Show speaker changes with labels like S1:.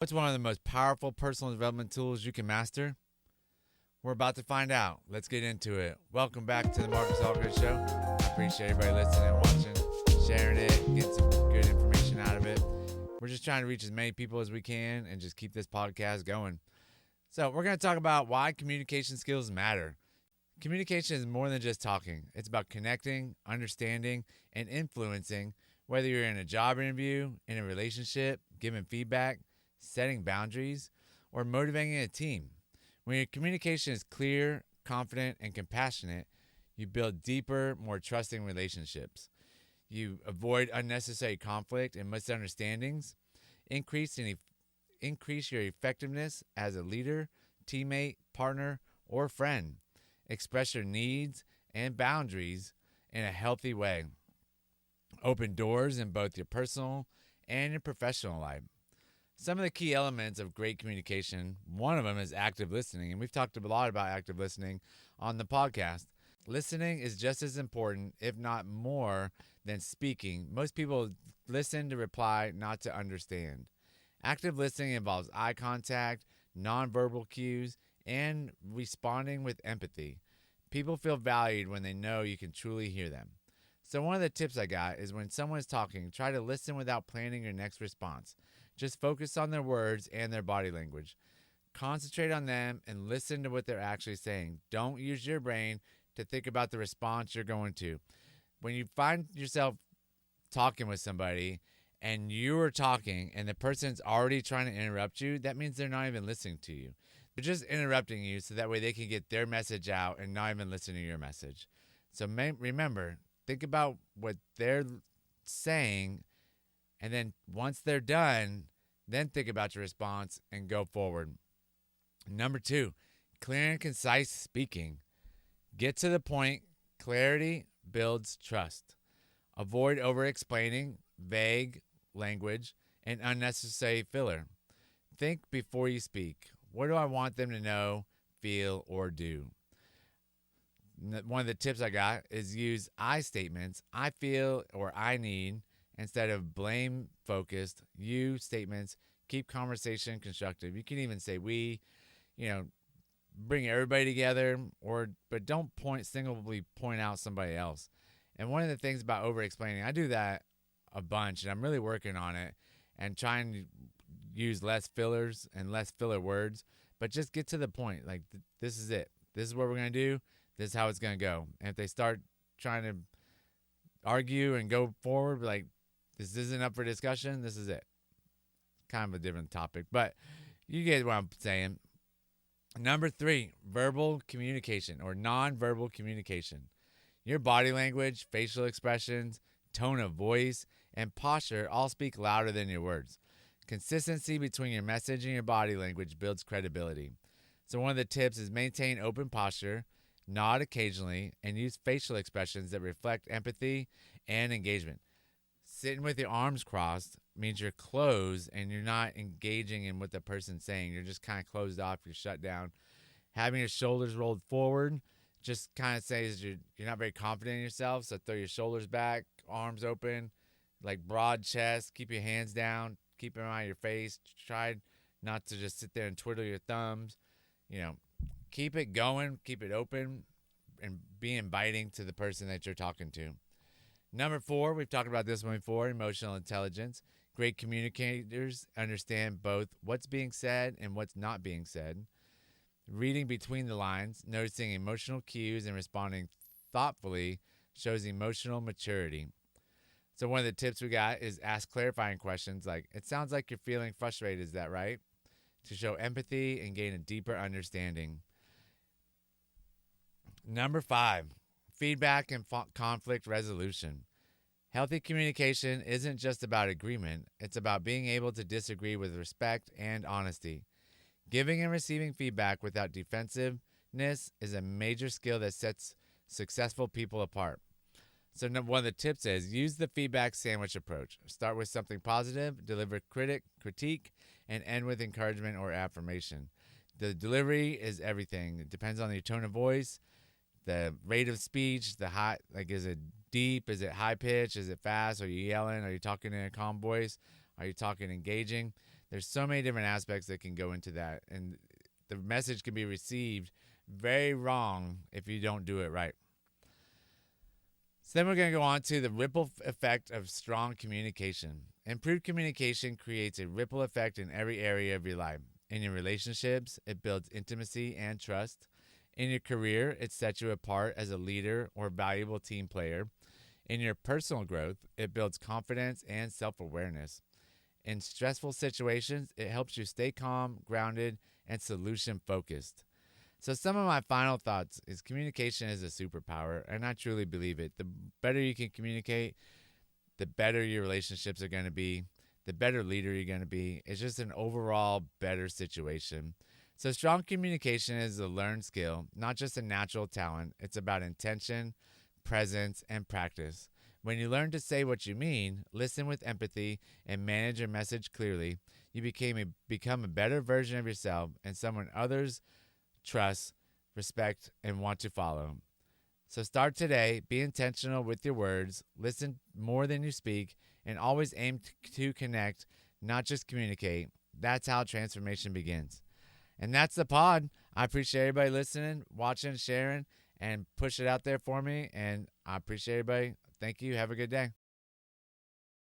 S1: What's one of the most powerful personal development tools you can master? We're about to find out. Let's get into it. Welcome back to the Marcus Allgood Show. I appreciate everybody listening, watching, sharing it, getting some good information out of it. We're just trying to reach as many people as we can and just keep this podcast going. So, we're going to talk about why communication skills matter. Communication is more than just talking, it's about connecting, understanding, and influencing, whether you're in a job interview, in a relationship, giving feedback, setting boundaries, or motivating a team. When your communication is clear, confident, and compassionate, you build deeper, more trusting relationships. You avoid unnecessary conflict and misunderstandings, increase, increase your effectiveness as a leader, teammate, partner, or friend. Express your needs and boundaries in a healthy way. Open doors in both your personal and your professional life. Some of the key elements of great communication, one of them is active listening. And we've talked a lot about active listening on the podcast. Listening is just as important, if not more, than speaking. Most people listen to reply, not to understand. Active listening involves eye contact, nonverbal cues, and responding with empathy. People feel valued when they know you can truly hear them. So, one of the tips I got is when someone's talking, try to listen without planning your next response. Just focus on their words and their body language. Concentrate on them and listen to what they're actually saying. Don't use your brain to think about the response you're going to. When you find yourself talking with somebody and you're talking and the person's already trying to interrupt you, that means they're not even listening to you. They're just interrupting you so that way they can get their message out and not even listen to your message. So remember, think about what they're saying, and then once they're done, then think about your response and go forward. Number 2, clear and concise speaking. Get to the point. Clarity builds trust. Avoid over explaining, vague language, and unnecessary filler. Think before you speak. What do I want them to know, feel, or do? One of the tips I got is use I statements, I feel or I need, instead of blame focused. You statements keep conversation constructive. You can even say we, bring everybody together, but don't singly point out somebody else. And one of the things about over explaining, I do that a bunch, and I'm really working on it and trying to use less fillers and less filler words, but just get to the point. Like, this is it. This is what we're going to do. This is how it's going to go. And if they start trying to argue and go forward, like, this isn't up for discussion, this is it. Kind of a different topic, but you get what I'm saying. Number 3, verbal communication or nonverbal communication. Your body language, facial expressions, tone of voice, and posture all speak louder than your words. Consistency between your message and your body language builds credibility. So one of the tips is maintain open posture, nod occasionally, and use facial expressions that reflect empathy and engagement. Sitting with your arms crossed means you're closed and you're not engaging in what the person's saying. You're just kind of closed off. You're shut down. Having your shoulders rolled forward just kind of says you're not very confident in yourself. So throw your shoulders back, arms open, like broad chest. Keep your hands down. Keep them out of your face. Try not to just sit there and twiddle your thumbs. Keep it going. Keep it open and be inviting to the person that you're talking to. Number 4, we've talked about this one before, emotional intelligence. Great communicators understand both what's being said and what's not being said. Reading between the lines, noticing emotional cues, and responding thoughtfully shows emotional maturity. So one of the tips we got is ask clarifying questions like, it sounds like you're feeling frustrated, is that right? To show empathy and gain a deeper understanding. Number 5, feedback and conflict resolution. Healthy communication isn't just about agreement, it's about being able to disagree with respect and honesty. Giving and receiving feedback without defensiveness is a major skill that sets successful people apart. So one of the tips is use the feedback sandwich approach. Start with something positive, deliver critique, and end with encouragement or affirmation. The delivery is everything. It depends on your tone of voice, the rate of speech, is it deep, is it high pitch, is it fast, are you yelling, are you talking in a calm voice, are you talking engaging? There's so many different aspects that can go into that, and the message can be received very wrong if you don't do it right. So then we're going to go on to the ripple effect of strong communication. Improved communication creates a ripple effect in every area of your life. In your relationships, it builds intimacy and trust. In your career, it sets you apart as a leader or valuable team player. In your personal growth, it builds confidence and self-awareness. In stressful situations, it helps you stay calm, grounded, and solution-focused. So some of my final thoughts is communication is a superpower, and I truly believe it. The better you can communicate, the better your relationships are going to be, the better leader you're going to be. It's just an overall better situation. So strong communication is a learned skill, not just a natural talent. It's about intention, presence, and practice. When you learn to say what you mean, listen with empathy, and manage your message clearly, you become a better version of yourself and someone others trust, respect, and want to follow. So start today, be intentional with your words, listen more than you speak, and always aim to connect, not just communicate. That's how transformation begins. And that's the pod. I appreciate everybody listening, watching, sharing, and push it out there for me. And I appreciate everybody. Thank you. Have a good day.